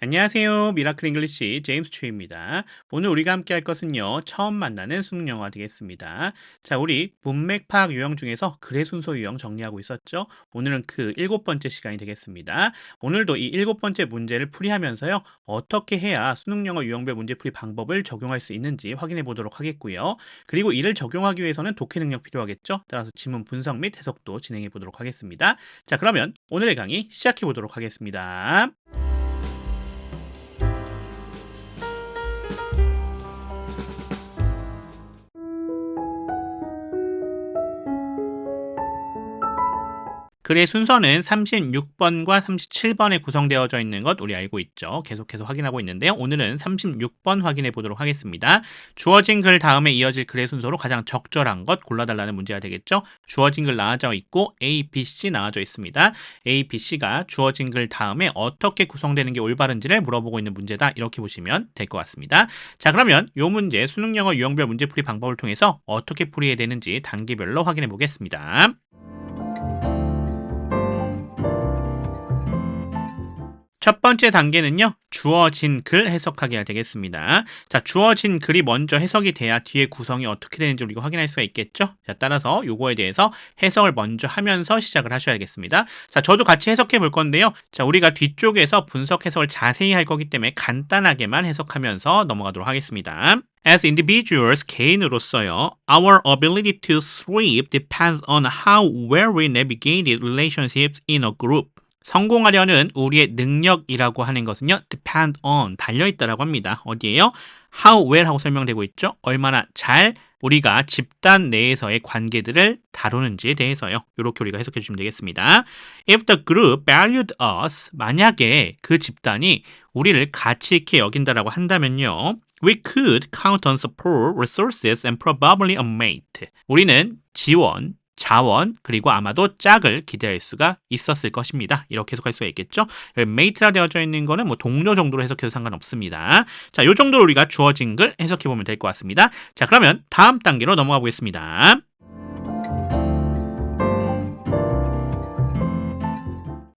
안녕하세요. 미라클 잉글리시 제임스 추입니다. 오늘 우리가 함께 할 것은요. 처음 만나는 수능 영어 되겠습니다. 자, 우리 문맥 파악 유형 중에서 글의 순서 유형 정리하고 있었죠. 오늘은 그 7번째 시간이 되겠습니다. 오늘도 이 7번째 문제를 풀이하면서요. 어떻게 해야 수능 영어 유형별 문제풀이 방법을 적용할 수 있는지 확인해 보도록 하겠고요. 그리고 이를 적용하기 위해서는 독해 능력 필요하겠죠. 따라서 지문 분석 및 해석도 진행해 보도록 하겠습니다. 자, 그러면 오늘의 강의 시작해 보도록 하겠습니다. 글의 순서는 36번과 37번에 구성되어져 있는 것 우리 알고 있죠. 계속해서 확인하고 있는데요. 오늘은 36번 확인해 보도록 하겠습니다. 주어진 글 다음에 이어질 글의 순서로 가장 적절한 것 골라달라는 문제가 되겠죠. 주어진 글 나와져 있고 A, B, C 나와져 있습니다. A, B, C가 주어진 글 다음에 어떻게 구성되는 게 올바른지를 물어보고 있는 문제다. 이렇게 보시면 될 것 같습니다. 자, 그러면 이 문제 수능 영어 유형별 문제풀이 방법을 통해서 어떻게 풀이해야 되는지 단계별로 확인해 보겠습니다. 첫 번째 단계는요. 주어진 글 해석하기가 되겠습니다. 자, 주어진 글이 먼저 해석이 돼야 뒤에 구성이 어떻게 되는지 우리가 확인할 수가 있겠죠. 자, 따라서 요거에 대해서 해석을 먼저 하면서 시작을 하셔야겠습니다. 자, 저도 같이 해석해 볼 건데요. 자, 우리가 뒤쪽에서 분석 해석을 자세히 할 거기 때문에 간단하게만 해석하면서 넘어가도록 하겠습니다. As individuals, 개인으로서요, our ability to thrive depends on how well we navigated relationships in a group. 성공하려는 우리의 능력이라고 하는 것은요, depend on, 달려있다라고 합니다. 어디에요? How well 하고 설명되고 있죠? 얼마나 잘 우리가 집단 내에서의 관계들을 다루는지에 대해서요. 이렇게 우리가 해석해 주시면 되겠습니다. If the group valued us, 만약에 그 집단이 우리를 가치 있게 여긴다라고 한다면요, we could count on support, resources, and probably a mate. 우리는 지원, 자원, 그리고 아마도 짝을 기대할 수가 있었을 것입니다. 이렇게 해석할 수가 있겠죠. mate라 되어져 있는 거는 뭐 동료 정도로 해석해도 상관없습니다. 자, 요 정도로 우리가 주어진 글 해석해 보면 될 것 같습니다. 자, 그러면 다음 단계로 넘어가 보겠습니다.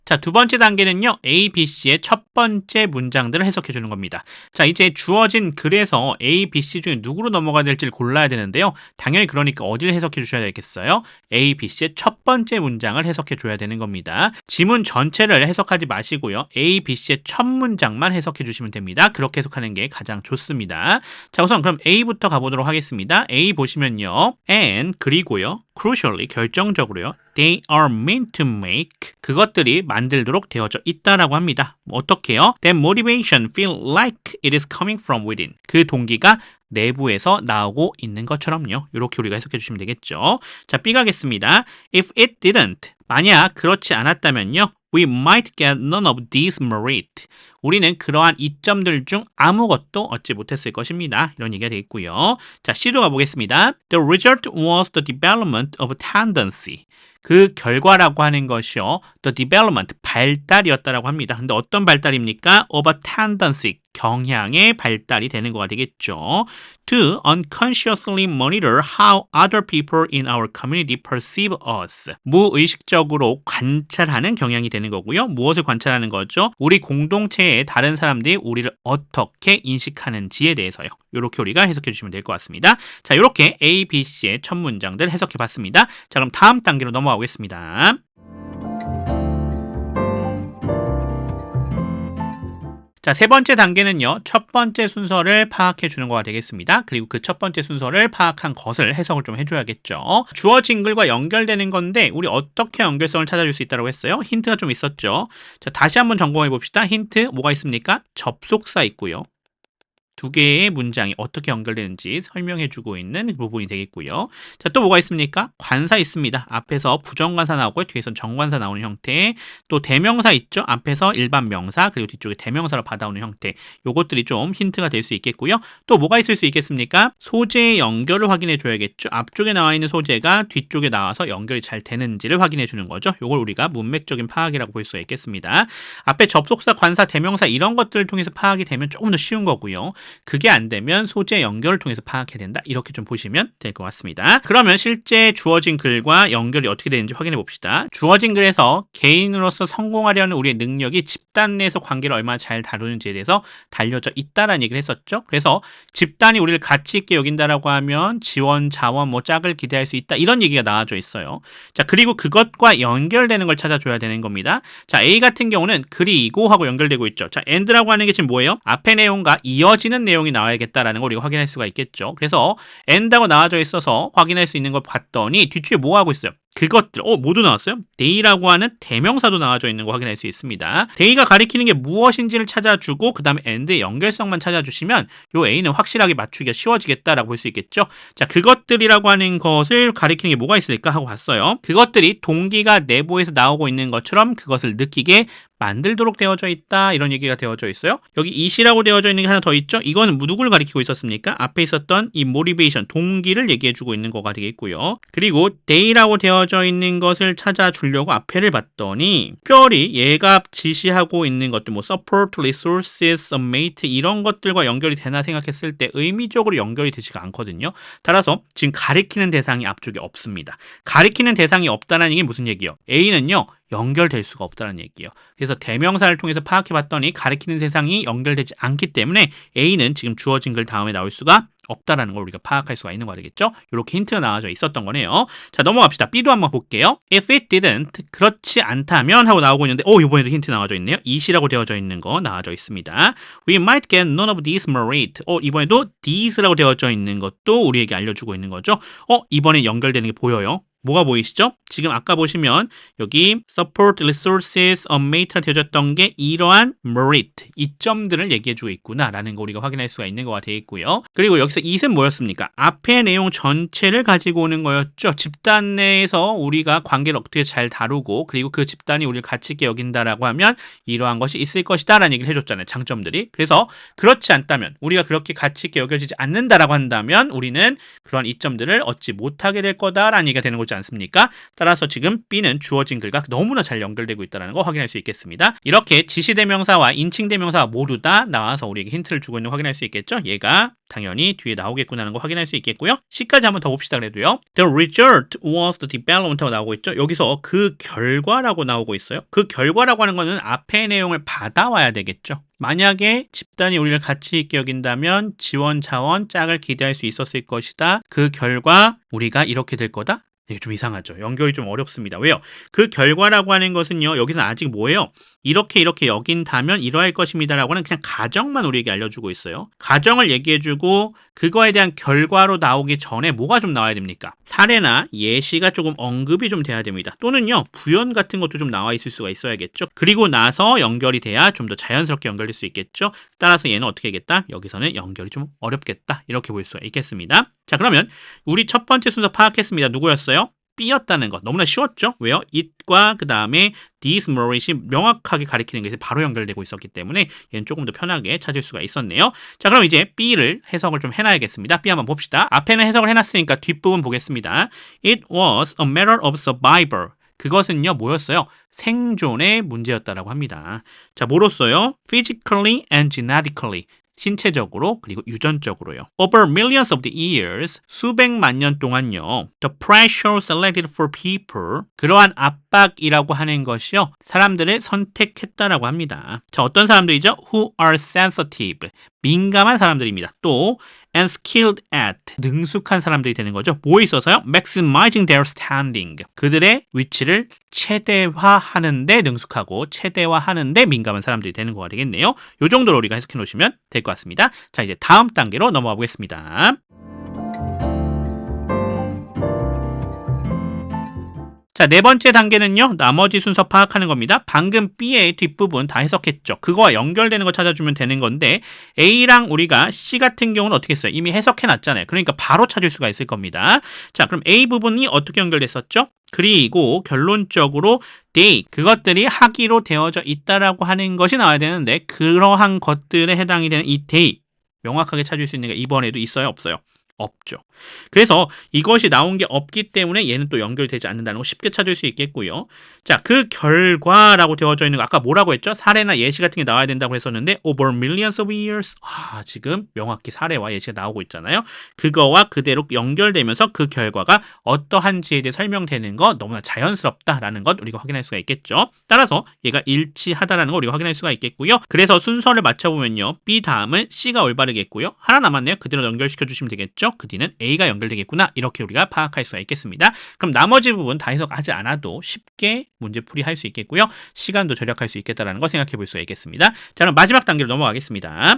자, 두 번째 단계는요, A, B, C의 첫 번째 문장들을 해석해 주는 겁니다. 자, 이제 주어진 글에서 A, B, C 중에 누구로 넘어가야 될지를 골라야 되는데요. 당연히 그러니까 어디를 해석해 주셔야 되겠어요? A, B, C의 첫 번째 문장을 해석해 줘야 되는 겁니다. 지문 전체를 해석하지 마시고요. A, B, C의 첫 문장만 해석해 주시면 됩니다. 그렇게 해석하는 게 가장 좋습니다. 자, 우선 그럼 A부터 가보도록 하겠습니다. A 보시면요. And, 그리고요. crucially, 결정적으로요. They are meant to make, 그것들이 만들도록 되어져 있다라고 합니다. 어떻게요? That motivation feel like it is coming from within. 그 동기가 내부에서 나오고 있는 것처럼요. 이렇게 우리가 해석해 주시면 되겠죠. 자, B 가겠습니다. If it didn't, 만약 그렇지 않았다면요. We might get none of these merit. 우리는 그러한 이점들 중 아무것도 얻지 못했을 것입니다. 이런 얘기가 되겠고요. 자, C로 가보겠습니다. The result was the development of tendency. 그 결과라고 하는 것이요. The development, 발달이었다라고 합니다. 근데 어떤 발달입니까? Of a tendency, 경향의 발달이 되는 거가 되겠죠. To unconsciously monitor how other people in our community perceive us. 무의식적으로 관찰하는 경향이 되는 거고요. 무엇을 관찰하는 거죠? 우리 공동체의 다른 사람들이 우리를 어떻게 인식하는지에 대해서요. 이렇게 우리가 해석해 주시면 될 것 같습니다. 자, 이렇게 A, B, C의 첫 문장들 해석해 봤습니다. 자, 그럼 다음 단계로 넘어가 보겠습니다. 자, 세 번째 단계는요, 첫 번째 순서를 파악해 주는 거가 되겠습니다. 그리고 그 첫 번째 순서를 파악한 것을 해석을 좀 해줘야겠죠. 주어진 글과 연결되는 건데, 우리 어떻게 연결성을 찾아줄 수 있다고 했어요? 힌트가 좀 있었죠. 자, 다시 한번 점검해 봅시다. 힌트 뭐가 있습니까? 접속사 있고요. 두 개의 문장이 어떻게 연결되는지 설명해주고 있는 부분이 되겠고요. 자, 또 뭐가 있습니까? 관사 있습니다. 앞에서 부정관사 나오고 뒤에선 정관사 나오는 형태. 또 대명사 있죠? 앞에서 일반 명사 그리고 뒤쪽에 대명사로 받아오는 형태. 요것들이 좀 힌트가 될 수 있겠고요. 또 뭐가 있을 수 있겠습니까? 소재의 연결을 확인해 줘야겠죠. 앞쪽에 나와 있는 소재가 뒤쪽에 나와서 연결이 잘 되는지를 확인해 주는 거죠. 요걸 우리가 문맥적인 파악이라고 볼 수 있겠습니다. 앞에 접속사, 관사, 대명사 이런 것들을 통해서 파악이 되면 조금 더 쉬운 거고요. 그게 안 되면 소재 연결을 통해서 파악해야 된다. 이렇게 좀 보시면 될 것 같습니다. 그러면 실제 주어진 글과 연결이 어떻게 되는지 확인해 봅시다. 주어진 글에서 개인으로서 성공하려는 우리의 능력이 집단 내에서 관계를 얼마나 잘 다루는지에 대해서 달려져 있다라는 얘기를 했었죠. 그래서 집단이 우리를 가치 있게 여긴다라고 하면 지원, 자원, 뭐 짝을 기대할 수 있다. 이런 얘기가 나와져 있어요. 자, 그리고 그것과 연결되는 걸 찾아줘야 되는 겁니다. 자, A 같은 경우는 그리고 하고 연결되고 있죠. 자, and라고 하는 게 지금 뭐예요? 앞의 내용과 이어지는 내용이 나와야겠다라는 걸 우리가 확인할 수가 있겠죠. 그래서 and하고 나와져 있어서 확인할 수 있는 걸 봤더니 뒤쪽에 뭐 하고 있어요? 그것들, 모두 나왔어요? they라고 하는 대명사도 나와져 있는 거 확인할 수 있습니다. they가 가리키는 게 무엇인지를 찾아주고 그 다음에 and의 연결성만 찾아주시면 요 A는 확실하게 맞추기가 쉬워지겠다라고 볼 수 있겠죠. 자, 그것들이라고 하는 것을 가리키는 게 뭐가 있을까 하고 봤어요. 그것들이 동기가 내부에서 나오고 있는 것처럼 그것을 느끼게 만들도록 되어져 있다. 이런 얘기가 되어져 있어요. 여기 it이라고 되어져 있는 게 하나 더 있죠. 이거는 누구를 가리키고 있었습니까? 앞에 있었던 이 motivation, 동기를 얘기해주고 있는 거가 되겠고요. 그리고 they라고 되어져 있는 것을 찾아주려고 앞에를 봤더니 특별히 얘가 지시하고 있는 것들, 뭐 support, resources, mate 이런 것들과 연결이 되나 생각했을 때 의미적으로 연결이 되지가 않거든요. 따라서 지금 가리키는 대상이 앞쪽에 없습니다. 가리키는 대상이 없다는 게 무슨 얘기예요? A는요. 연결될 수가 없다는 얘기예요. 그래서 대명사를 통해서 파악해봤더니 가리키는 대상이 연결되지 않기 때문에 A는 지금 주어진 글 다음에 나올 수가 없다라는 걸 우리가 파악할 수가 있는 거 되겠죠? 이렇게 힌트가 나와져 있었던 거네요. 자, 넘어갑시다. B도 한번 볼게요. If it didn't, 그렇지 않다면 하고 나오고 있는데 이번에도 힌트 나와져 있네요. it이라고 되어져 있는 거 나와져 있습니다. We might get none of these merit. 이번에도 these라고 되어져 있는 것도 우리에게 알려주고 있는 거죠. 이번에 연결되는 게 보여요. 뭐가 보이시죠? 지금 아까 보시면 여기 support resources on mate가 되어졌던 게 이러한 merit, 이점들을 얘기해주고 있구나라는 거 우리가 확인할 수가 있는 거가 되겠고요. 그리고 여기서 it은 뭐였습니까? 앞의 내용 전체를 가지고 오는 거였죠. 집단 내에서 우리가 관계를 어떻게 잘 다루고 그리고 그 집단이 우리를 가치 있게 여긴다라고 하면 이러한 것이 있을 것이다 라는 얘기를 해줬잖아요. 장점들이. 그래서 그렇지 않다면 우리가 그렇게 가치 있게 여겨지지 않는다라고 한다면 우리는 그러한 이점들을 얻지 못하게 될 거다라는 얘기가 되는 거죠. 않습니까? 따라서 지금 B는 주어진 글과 너무나 잘 연결되고 있다는 거 확인할 수 있겠습니다. 이렇게 지시대명사와 인칭대명사가 모두 다 나와서 우리에게 힌트를 주고 있는 거 확인할 수 있겠죠? 얘가 당연히 뒤에 나오겠구나는 거 확인할 수 있겠고요. C까지 한번 더 봅시다. 그래도요. The result was the development라고 나오고 있죠. 여기서 그 결과라고 나오고 있어요. 그 결과라고 하는 거는 앞의 내용을 받아와야 되겠죠. 만약에 집단이 우리를 가치 있게 여긴다면 지원, 자원, 짝을 기대할 수 있었을 것이다. 그 결과 우리가 이렇게 될 거다. 이게 좀 이상하죠. 연결이 좀 어렵습니다. 왜요? 그 결과라고 하는 것은요. 여기서 아직 뭐예요? 이렇게 여긴다면 이러할 것입니다라고 하는 그냥 가정만 우리에게 알려주고 있어요. 가정을 얘기해주고 그거에 대한 결과로 나오기 전에 뭐가 좀 나와야 됩니까? 사례나 예시가 조금 언급이 좀 돼야 됩니다. 또는요. 부연 같은 것도 좀 나와 있을 수가 있어야겠죠. 그리고 나서 연결이 돼야 좀 더 자연스럽게 연결될 수 있겠죠. 따라서 얘는 어떻게 하겠다? 여기서는 연결이 좀 어렵겠다. 이렇게 볼 수가 있겠습니다. 자, 그러면 우리 첫 번째 순서 파악했습니다. 누구였어요? B였다는 것. 너무나 쉬웠죠? 왜요? it과 그 다음에 these merit이 명확하게 가리키는 것이 바로 연결되고 있었기 때문에 얘는 조금 더 편하게 찾을 수가 있었네요. 자, 그럼 이제 B를 해석을 좀 해놔야겠습니다. B 한번 봅시다. 앞에는 해석을 해놨으니까 뒷부분 보겠습니다. It was a matter of survival. 그것은요, 뭐였어요? 생존의 문제였다라고 합니다. 자, 뭐로써요? Physically and genetically. 신체적으로 그리고 유전적으로요. Over millions of the years, 수백만 년 동안요. The pressure selected for people, 그러한 압박이라고 하는 것이요. 사람들을 선택했다라고 합니다. 자, 어떤 사람들이죠? Who are sensitive, 민감한 사람들입니다. 또 and skilled at, 능숙한 사람들이 되는 거죠. 뭐에 있어서요? Maximizing their standing, 그들의 위치를 최대화하는 데 능숙하고 최대화하는 데 민감한 사람들이 되는 거가 되겠네요. 이 정도로 우리가 해석해 놓으시면 될 것 같습니다. 자, 이제 다음 단계로 넘어가 보겠습니다. 자, 네 번째 단계는요. 나머지 순서 파악하는 겁니다. 방금 B의 뒷부분 다 해석했죠. 그거와 연결되는 거 찾아주면 되는 건데 A랑 우리가 C 같은 경우는 어떻게 했어요? 이미 해석해놨잖아요. 그러니까 바로 찾을 수가 있을 겁니다. 자, 그럼 A 부분이 어떻게 연결됐었죠? 그리고 결론적으로 they, 그것들이 하기로 되어져 있다라고 하는 것이 나와야 되는데 그러한 것들에 해당이 되는 이 they, 명확하게 찾을 수 있는 게 이번에도 있어요? 없어요? 없죠. 그래서 이것이 나온 게 없기 때문에 얘는 또 연결되지 않는다는 거 쉽게 찾을 수 있겠고요. 자, 그 결과라고 되어져 있는 거 아까 뭐라고 했죠? 사례나 예시 같은 게 나와야 된다고 했었는데 over millions of years. 지금 명확히 사례와 예시가 나오고 있잖아요. 그거와 그대로 연결되면서 그 결과가 어떠한지에 대해 설명되는 거 너무나 자연스럽다라는 것 우리가 확인할 수가 있겠죠. 따라서 얘가 일치하다라는 거 우리가 확인할 수가 있겠고요. 그래서 순서를 맞춰보면요. B 다음은 C가 올바르겠고요. 하나 남았네요. 그대로 연결시켜 주시면 되겠죠. 그 뒤는 A가 연결되겠구나. 이렇게 우리가 파악할 수가 있겠습니다. 그럼 나머지 부분 다 해석하지 않아도 쉽게 문제풀이 할 수 있겠고요. 시간도 절약할 수 있겠다는 거 생각해 볼 수가 있겠습니다. 자, 그럼 마지막 단계로 넘어가겠습니다.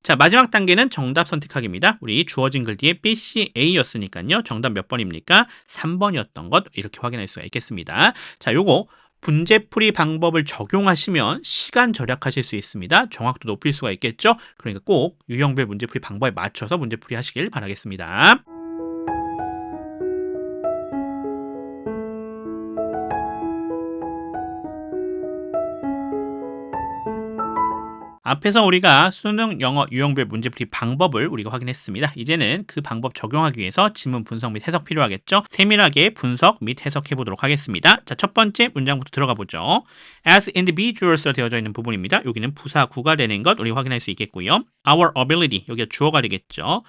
자, 마지막 단계는 정답 선택하기입니다. 우리 주어진 글 뒤에 B, C, A였으니까요. 정답 몇 번입니까? 3번이었던 것 이렇게 확인할 수가 있겠습니다. 자, 요거 문제풀이 방법을 적용하시면 시간 절약하실 수 있습니다. 정확도 높일 수가 있겠죠? 그러니까 꼭 유형별 문제풀이 방법에 맞춰서 문제풀이 하시길 바라겠습니다. 앞에서 우리가 수능, 영어, 유형별 문제풀이 방법을 우리가 확인했습니다. 이제는 그 방법 적용하기 위해서 지문 분석 및 해석 필요하겠죠? 세밀하게 분석 및 해석해 보도록 하겠습니다. 자, 첫 번째 문장부터 들어가 보죠. As individuals로 되어져 있는 부분입니다. 여기는 부사구가 되는 것 우리가 확인할 수 있겠고요. Our ability, 여기가 주어가 되겠죠.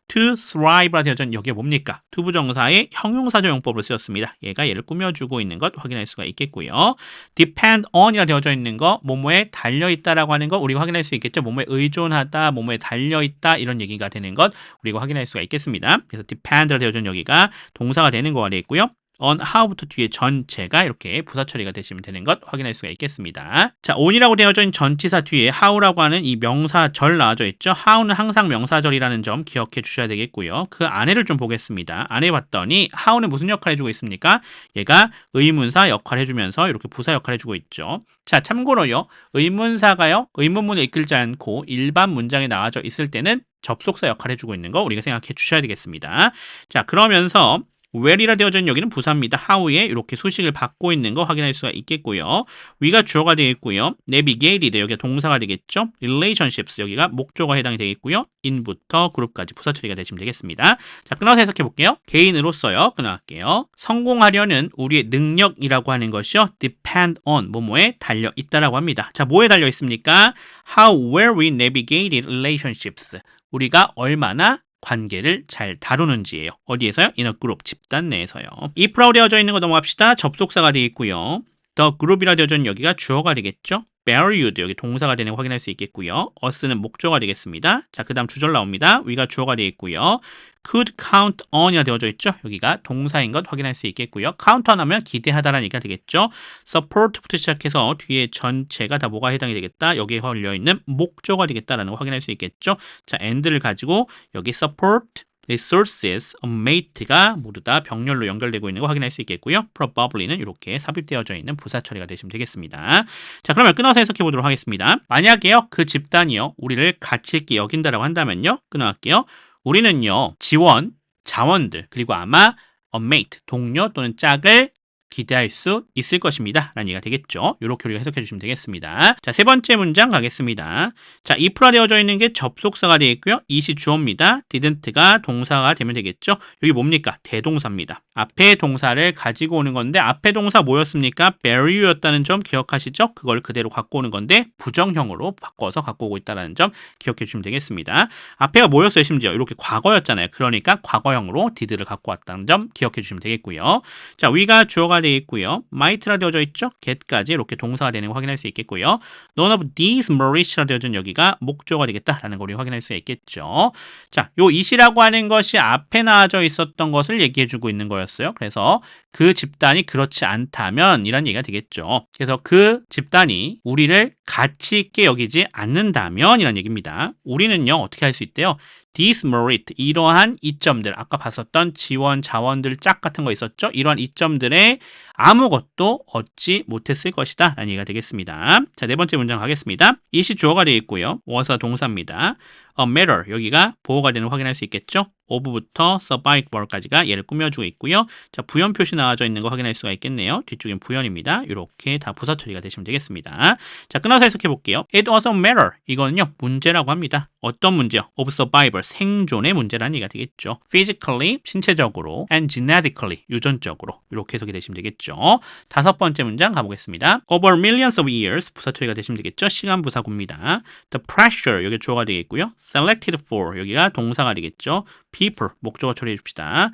To thrive라 되어져 있는 여기가 뭡니까? 투부정사의 형용사조 용법으로 쓰였습니다. 얘가 얘를 꾸며주고 있는 것 확인할 수가 있겠고요. Depend on이라 되어져 있는 거, 뭐뭐에 달려있다라고 하는 거 우리가 확인할 수 있겠죠. 뭐뭐에 의존하다, 뭐뭐에 달려있다 이런 얘기가 되는 것 우리가 확인할 수가 있겠습니다. 그래서 depend라 되어져 있는 여기가 동사가 되는 거가 되겠고요. on how부터 뒤에 전체가 이렇게 부사 처리가 되시면 되는 것 확인할 수가 있겠습니다. 자, on이라고 되어져 있는 전치사 뒤에 how라고 하는 이 명사절 나와져 있죠. how는 항상 명사절이라는 점 기억해 주셔야 되겠고요. 그 안에를 좀 보겠습니다. 안에 봤더니 how는 무슨 역할 해주고 있습니까? 얘가 의문사 역할 해주면서 이렇게 부사 역할 해주고 있죠. 자, 참고로요. 의문사가요. 의문문을 이끌지 않고 일반 문장에 나와져 있을 때는 접속사 역할 해주고 있는 거 우리가 생각해 주셔야 되겠습니다. 자, 그러면서 where이라 되어져 있는 여기는 부사입니다. how에 이렇게 수식을 받고 있는 거 확인할 수가 있겠고요. 위가 주어가 되겠고요. navigated 여기가 동사가 되겠죠. relationships 여기가 목조가 해당이 되겠고요. in부터 그룹까지 부사 처리가 되시면 되겠습니다. 자, 끊어서 해석해 볼게요. 개인으로서요. 끊어갈게요. 성공하려는 우리의 능력이라고 하는 것이요. depend on 뭐뭐에 달려 있다라고 합니다. 자, 뭐에 달려 있습니까? how well we navigated relationships 우리가 얼마나 관계를 잘 다루는지예요. 어디에서요? in a group, 집단 내에서요. if라고 되어져 있는 거 넘어갑시다. 접속사가 되어 있고요. the group이라 되어져 있는 여기가 주어가 되겠죠. valued 여기 동사가 되는 거 확인할 수 있겠고요. us는 목조가 되겠습니다. 자, 그 다음 주절 나옵니다. 위가 주어가 되어 있고요. could count on이라 되어져 있죠. 여기가 동사인 것 확인할 수 있겠고요. count on 하면 기대하다라는 얘기가 되겠죠. support부터 시작해서 뒤에 전체가 다 뭐가 해당이 되겠다. 여기에 걸려있는 목조가 되겠다라는 거 확인할 수 있겠죠. 자, and를 가지고 여기 support resources, mate가 모두 다 병렬로 연결되고 있는 거 확인할 수 있겠고요. probably는 이렇게 삽입되어져 있는 부사 처리가 되시면 되겠습니다. 자, 그러면 끊어서 해석해 보도록 하겠습니다. 만약에요, 그 집단이요, 우리를 가치 있게 여긴다라고 한다면요, 끊어갈게요. 우리는요, 지원, 자원들, 그리고 아마 a mate, 동료 또는 짝을 기대할 수 있을 것입니다. 라는 얘기가 되겠죠. 이렇게 우리가 해석해 주시면 되겠습니다. 자, 세 번째 문장 가겠습니다. 자, if라 되어져 있는 게 접속사가 되어 있고요. it이 주어입니다. didn't가 동사가 되면 되겠죠. 여기 뭡니까? 대동사입니다. 앞에 동사를 가지고 오는 건데 앞에 동사 뭐였습니까? value였다는 점 기억하시죠? 그걸 그대로 갖고 오는 건데 부정형으로 바꿔서 갖고 오고 있다는 점 기억해 주시면 되겠습니다. 앞에가 뭐였어요? 심지어 이렇게 과거였잖아요. 그러니까 과거형으로 did를 갖고 왔다는 점 기억해 주시면 되겠고요. 자, 위가 주어가 되어 있고요. might라 되어져 있죠? get까지 이렇게 동사가 되는 거 확인할 수 있겠고요. none of these Mauritius라 되어진 여기가 목조가 되겠다라는 걸 우리 확인할 수 있겠죠. 자, 요 it이라고 하는 것이 앞에 나와져 있었던 것을 얘기해주고 있는 거였어요. 그래서 그 집단이 그렇지 않다면 이런 얘기가 되겠죠. 그래서 그 집단이 우리를 가치 있게 여기지 않는다면 이런 얘기입니다. 우리는요, 어떻게 할 수 있대요? dismerit, 이러한 이점들, 아까 봤었던 지원, 자원들 짝 같은 거 있었죠? 이러한 이점들에 아무것도 얻지 못했을 것이다 라는 얘기가 되겠습니다. 자, 네 번째 문장 가겠습니다. it이 주어가 되어 있고요. 원사 동사입니다. a matter 여기가 보호가 되는 거 확인할 수 있겠죠? of부터 survivor까지가 얘를 꾸며주고 있고요. 자, 부연 표시 나와져 있는 거 확인할 수가 있겠네요. 뒤쪽엔 부연입니다. 이렇게 다 부사 처리가 되시면 되겠습니다. 자, 끊어서 해석해 볼게요. It was a matter. 이거는요, 문제라고 합니다. 어떤 문제요? Of survival, 생존의 문제라는 얘기가 되겠죠. Physically, 신체적으로, and genetically, 유전적으로. 이렇게 해석이 되시면 되겠죠. 다섯 번째 문장 가보겠습니다. Over millions of years, 부사 처리가 되시면 되겠죠. 시간 부사구입니다. The pressure, 여기 주어가 되겠고요. Selected for, 여기가 동사가 되겠죠. people, 목적어 처리해 줍시다.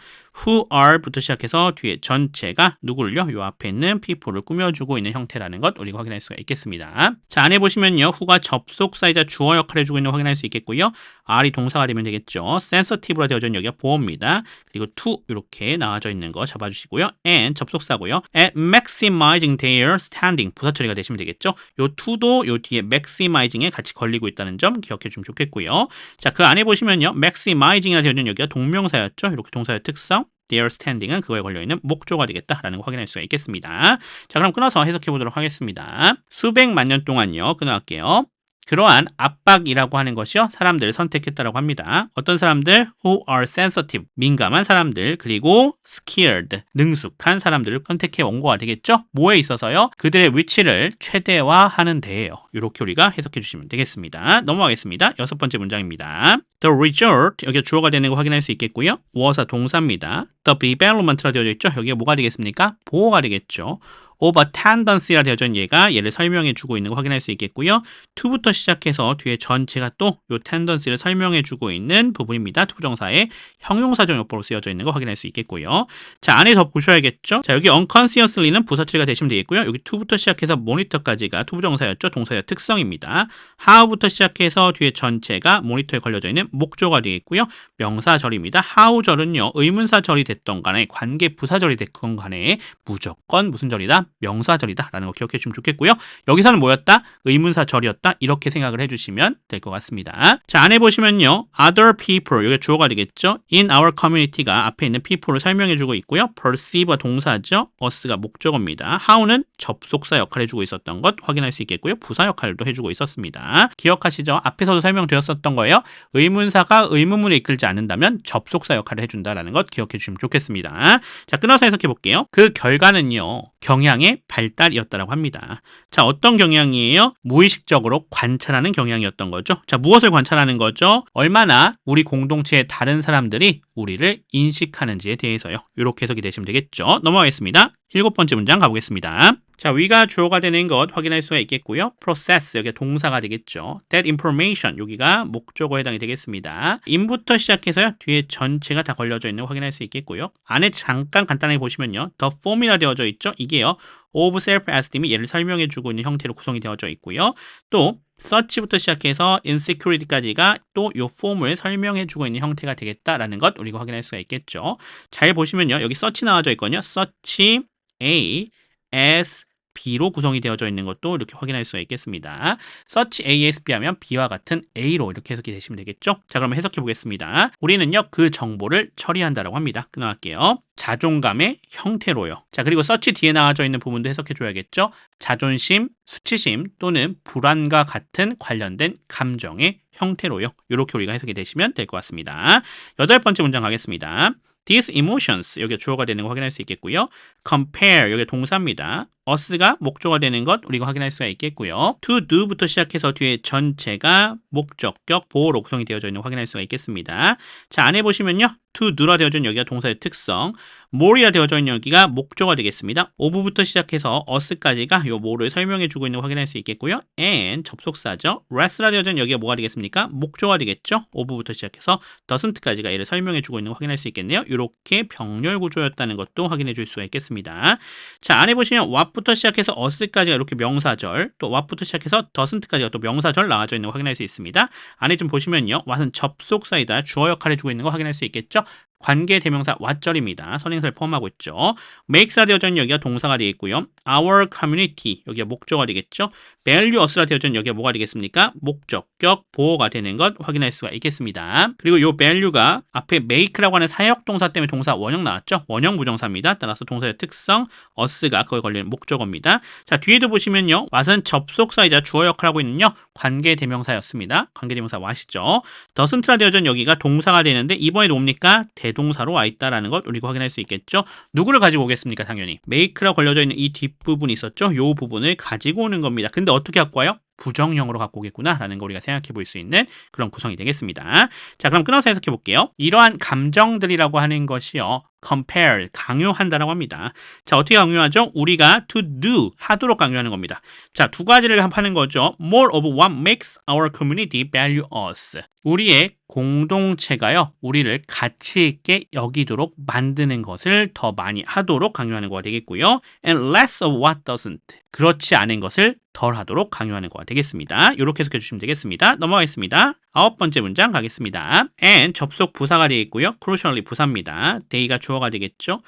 who are부터 시작해서 뒤에 전체가 누구를요? 요 앞에 있는 people를 꾸며주고 있는 형태라는 것 우리가 확인할 수가 있겠습니다. 자, 안에 보시면요. who가 접속사이자 주어 역할을 해주고 있는 거 확인할 수 있겠고요. are이 동사가 되면 되겠죠. sensitive로 되어져 있는 여기가 보호입니다. 그리고 to 이렇게 나와져 있는 거 잡아주시고요. and 접속사고요. at maximizing their standing 부사 처리가 되시면 되겠죠. 요 to도 요 뒤에 maximizing에 같이 걸리고 있다는 점 기억해 주면 좋겠고요. 자, 그 안에 보시면요. maximizing이라 되어 있는 여기가 동명사였죠. 이렇게 동사의 특성. their standing은 그거에 걸려있는 목조가 되겠다라는 거 확인할 수가 있겠습니다. 자, 그럼 끊어서 해석해 보도록 하겠습니다. 수백만 년 동안요. 끊어갈게요. 그러한 압박이라고 하는 것이요. 사람들을 선택했다라고 합니다. 어떤 사람들? Who are sensitive, 민감한 사람들, 그리고 scared, 능숙한 사람들을 선택해 온 거가 되겠죠? 뭐에 있어서요? 그들의 위치를 최대화하는 데예요. 이렇게 우리가 해석해 주시면 되겠습니다. 넘어가겠습니다. 여섯 번째 문장입니다. The result, 여기 주어가 되는 거 확인할 수 있겠고요. was 동사입니다. The development라 되어져 있죠? 여기가 뭐가 되겠습니까? 보호가 되겠죠. of a tendency라 되어져 있는 얘가 얘를 설명해 주고 있는 거 확인할 수 있겠고요. to부터 시작해서 뒤에 전체가 또 요 tendency를 설명해 주고 있는 부분입니다. 투부정사의 형용사적 용법으로 쓰여져 있는 거 확인할 수 있겠고요. 자, 안에 더 보셔야겠죠. 자, 여기 unconsciously는 부사 처리가 되시면 되겠고요. 여기 to부터 시작해서 monitor까지가 투부정사였죠. 동사의 특성입니다. how부터 시작해서 뒤에 전체가 모니터에 걸려져 있는 목조가 되겠고요. 명사절입니다. how절은요. 의문사절이 됐던 간에 관계 부사절이 됐건 간에 무조건 무슨 절이다? 명사절이다 라는 거 기억해 주시면 좋겠고요. 여기서는 뭐였다? 의문사절이었다. 이렇게 생각을 해주시면 될 것 같습니다. 자, 안에 보시면요. other people, 여기 주어가 되겠죠. in our community가 앞에 있는 people를 설명해 주고 있고요. perceive가 동사죠. us가 목적어입니다. how는 접속사 역할을 해주고 있었던 것 확인할 수 있겠고요. 부사 역할도 해주고 있었습니다. 기억하시죠? 앞에서도 설명드렸었던 거예요. 의문사가 의문문을 이끌지 않는다면 접속사 역할을 해준다라는 것 기억해 주시면 좋겠습니다. 자, 끊어서 해석해 볼게요. 그 결과는요. 경향의 발달이었다라고 합니다. 자, 어떤 경향이에요? 무의식적으로 관찰하는 경향이었던 거죠. 자, 무엇을 관찰하는 거죠? 얼마나 우리 공동체의 다른 사람들이 우리를 인식하는지에 대해서요. 이렇게 해석이 되시면 되겠죠. 넘어가겠습니다. 일곱 번째 문장 가보겠습니다. 자, 위가 주어가 되는 것 확인할 수가 있겠고요. process, 여기 동사가 되겠죠. that information, 여기가 목적어에 해당이 되겠습니다. in부터 시작해서요. 뒤에 전체가 다 걸려져 있는 거 확인할 수 있겠고요. 안에 잠깐 간단하게 보시면요. the form이라 되어져 있죠. 이게요. of self-esteem이 얘를 설명해주고 있는 형태로 구성이 되어져 있고요. 또 search부터 시작해서 insecurity까지가 또 이 폼을 설명해주고 있는 형태가 되겠다라는 것 우리가 확인할 수가 있겠죠. 잘 보시면요. 여기 search 나와져 있거든요. search A, S, B로 구성이 되어져 있는 것도 이렇게 확인할 수가 있겠습니다. search A, S, B 하면 B와 같은 A로 이렇게 해석이 되시면 되겠죠. 자, 그러면 해석해 보겠습니다. 우리는요, 그 정보를 처리한다라고 합니다. 끊어갈게요. 자존감의 형태로요. 자, 그리고 search 뒤에 나와져 있는 부분도 해석해 줘야겠죠. 자존심, 수치심 또는 불안과 같은 관련된 감정의 형태로요. 이렇게 우리가 해석이 되시면 될 것 같습니다. 여덟 번째 문장 가겠습니다. These emotions, 여기 주어가 되는 거 확인할 수 있겠고요. compare, 여기 동사입니다. us가 목적어가 되는 것 우리가 확인할 수가 있겠고요. to do부터 시작해서 뒤에 전체가 목적격 보호로 구성이 되어져 있는 거 확인할 수가 있겠습니다. 자, 안에 보시면요. to do라 되어져 있는 여기가 동사의 특성, more이라 되어져 있는 여기가 목적어가 되겠습니다. of부터 시작해서 us까지가 요 more를 설명해 주고 있는 거 확인할 수 있겠고요. and 접속사죠. less라 되어져 있는 여기가 뭐가 되겠습니까? 목적어가 되겠죠. of부터 시작해서 doesn't까지가 얘를 설명해 주고 있는 거 확인할 수 있겠네요. 이렇게 병렬 구조였다는 것도 확인해 줄 수가 있겠습니다. 자, 안에 보시면 what부터 시작해서 us까지가 이렇게 명사절, 또 what부터 시작해서 doesn't까지가 또 명사절 나와져 있는 거 확인할 수 있습니다. 안에 좀 보시면요. what은 접속사이다 주어 역할을 해주고 있는 거 확인할 수 있겠죠. 관계 대명사 what절입니다. 선행사를 포함하고 있죠. makes라 되어져 있는 여기가 동사가 되어 있고요. our community 여기가 목적어가 되겠죠. value us라 되어져 있는 여기가 뭐가 되겠습니까? 목적격 보어가 되는 것 확인할 수가 있겠습니다. 그리고 이 value가 앞에 make라고 하는 사역 동사 때문에 동사 원형 나왔죠. 원형 부정사입니다. 따라서 동사의 특성 us가 그거에 걸리는 목적어입니다. 자, 뒤에도 보시면요. what은 접속사이자 주어 역할을 하고 있는요. 관계 대명사였습니다. 관계 대명사 what이죠. doesn't라 되어져 있는 여기가 동사가 되는데 이번에도 뭡니까? 대동사로 와 있다라는 것 우리가 확인할 수 있겠죠. 누구를 가지고 오겠습니까? 당연히 make라고 걸려져 있는 이 뒷부분이 있었죠. 이 부분을 가지고 오는 겁니다. 근데 어떻게 갖고 와요? 부정형으로 갖고 오겠구나 라는 거 우리가 생각해 볼 수 있는 그런 구성이 되겠습니다. 자, 그럼 끊어서 해석해 볼게요. 이러한 감정들이라고 하는 것이요. compare, 강요한다라고 합니다. 자, 어떻게 강요하죠? 우리가 to do, 하도록 강요하는 겁니다. 자, 두 가지를 하는 거죠. More of what makes our community value us. 우리의 공동체가요, 우리를 가치 있게 여기도록 만드는 것을 더 많이 하도록 강요하는 거가 되겠고요. And less of what doesn't. 그렇지 않은 것을 덜 하도록 강요하는 거가 되겠습니다. 이렇게 해석해 주시면 되겠습니다. 넘어가겠습니다. 9번째 문장 가겠습니다. And 접속 부사가 되어 있고요. crucially 부사입니다. they가 주어가 되겠죠.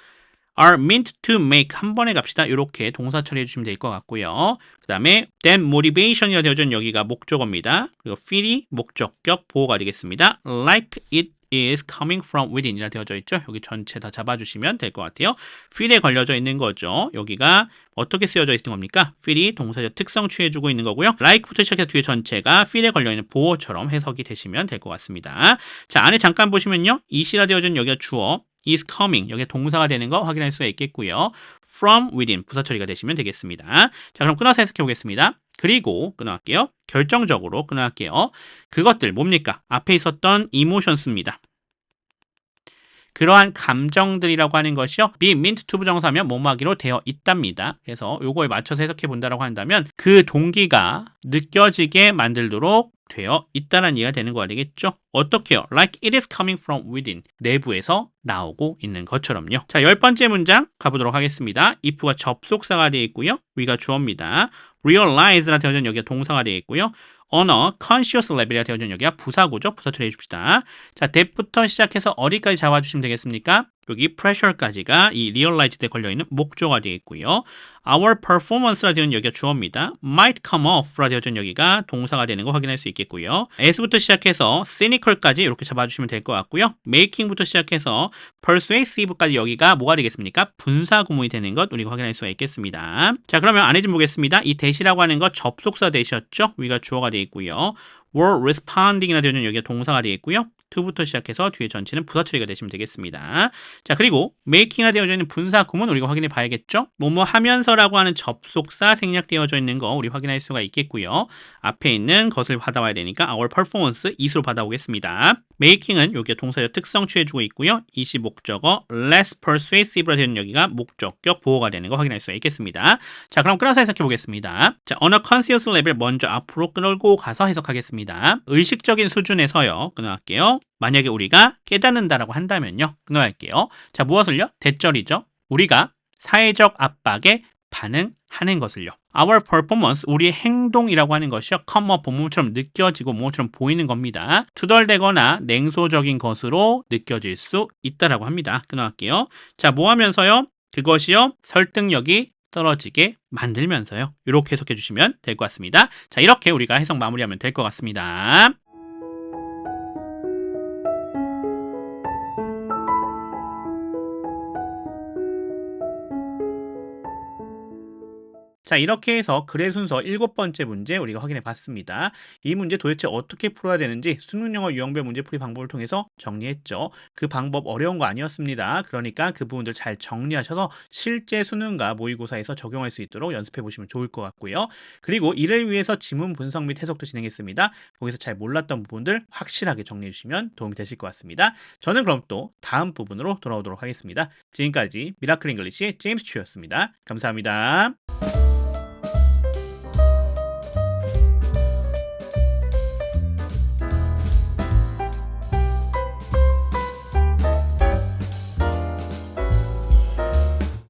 are meant to make 한 번에 갑시다. 이렇게 동사 처리해 주시면 될 것 같고요. 그 다음에 then motivation이라 되어져 있는 여기가 목적어입니다. 그리고 feel이 목적격 보호가 되겠습니다. like it is coming from within 이라 되어져 있죠. 여기 전체 다 잡아주시면 될 것 같아요. feel에 걸려져 있는 거죠. 여기가 어떻게 쓰여져 있는 겁니까? feel이 동사적 특성 취해주고 있는 거고요. like부터 시작해서 뒤에 전체가 feel에 걸려있는 보호처럼 해석이 되시면 될 것 같습니다. 자, 안에 잠깐 보시면요. it이라 되어져 있는 여기가 주어 is coming 여기 동사가 되는 거 확인할 수가 있겠고요. from within 부사 처리가 되시면 되겠습니다. 자, 그럼 끊어서 해석해 보겠습니다. 그리고 끊어갈게요. 결정적으로 끊어갈게요. 그것들 뭡니까? 앞에 있었던 emotions입니다. 그러한 감정들이라고 하는 것이요. be meant to 부정사면 뭐뭐하기로 되어 있답니다. 그래서 요거에 맞춰서 해석해 본다라고 한다면 그 동기가 느껴지게 만들도록 되어 있다는 이해가 되는 거가 되겠죠. 어떻게요? Like it is coming from within. 내부에서 나오고 있는 것처럼요. 자, 10번째 문장 가보도록 하겠습니다. if가 접속사가 되어 있고요. we가 주어입니다. realize라 되어져 있는 여기가 동사가 되어 있고요. 언어, conscious level이라 되어져 있는 여기가 부사구죠. 부사 처리해 줍시다. 자, that부터 시작해서 어디까지 잡아주시면 되겠습니까? 여기 pressure까지가 이 realize에 걸려있는 목조가 되어 있고요. our performance라 되어 있는 여기가 주어입니다. might come off라 되어져 있는 여기가 동사가 되는 거 확인할 수 있겠고요. as부터 시작해서 cynical까지 이렇게 잡아주시면 될 것 같고요. making부터 시작해서 persuasive까지 여기가 뭐가 되겠습니까? 분사 구문이 되는 것 우리가 확인할 수가 있겠습니다. 자, 그러면 안에 좀 보겠습니다. 이 that이라고 하는 거 접속사 that이었죠? 위가 주어가 되어 있고요. were responding이나 되어 있는 여기가 동사가 되어 있고요. to부터 시작해서 뒤에 전체는 부사 처리가 되시면 되겠습니다. 자, 그리고 making이나 되어져 있는 분사 구문 우리가 확인해 봐야겠죠? 뭐뭐 하면서라고 하는 접속사 생략되어져 있는 거 우리 확인할 수가 있겠고요. 앞에 있는 것을 받아와야 되니까 our performance it으로 받아오겠습니다. making은 여기가 동사적 특성 취해주고 있고요. it이 목적어, less persuasive라 되는 여기가 목적격 보호가 되는 거 확인할 수가 있겠습니다. 자, 그럼 끊어서 해석해 보겠습니다. 자, 언어 conscious level 먼저 앞으로 끌고 가서 해석하겠습니다. 의식적인 수준에서요. 끊어갈게요. 만약에 우리가 깨닫는다라고 한다면요. 끊어갈게요. 자, 무엇을요? 대절이죠. 우리가 사회적 압박에 반응하는 것을요. Our performance, 우리의 행동이라고 하는 것이요. come up, 뭐처럼 느껴지고 뭐처럼 보이는 겁니다. 투덜대거나 냉소적인 것으로 느껴질 수 있다라고 합니다. 끊어갈게요. 자, 뭐 하면서요? 그것이요. 설득력이 떨어지게 만들면서요. 이렇게 해석해 주시면 될 것 같습니다. 자, 이렇게 우리가 해석 마무리하면 될 것 같습니다. 자, 이렇게 해서 글의 순서 7번째 문제 우리가 확인해 봤습니다. 이 문제 도대체 어떻게 풀어야 되는지 수능 영어 유형별 문제풀이 방법을 통해서 정리했죠. 그 방법 어려운 거 아니었습니다. 그러니까 그 부분들 잘 정리하셔서 실제 수능과 모의고사에서 적용할 수 있도록 연습해 보시면 좋을 것 같고요. 그리고 이를 위해서 지문 분석 및 해석도 진행했습니다. 거기서 잘 몰랐던 부분들 확실하게 정리해 주시면 도움이 되실 것 같습니다. 저는 그럼 또 다음 부분으로 돌아오도록 하겠습니다. 지금까지 미라클 잉글리시의 제임스 츄였습니다. 감사합니다.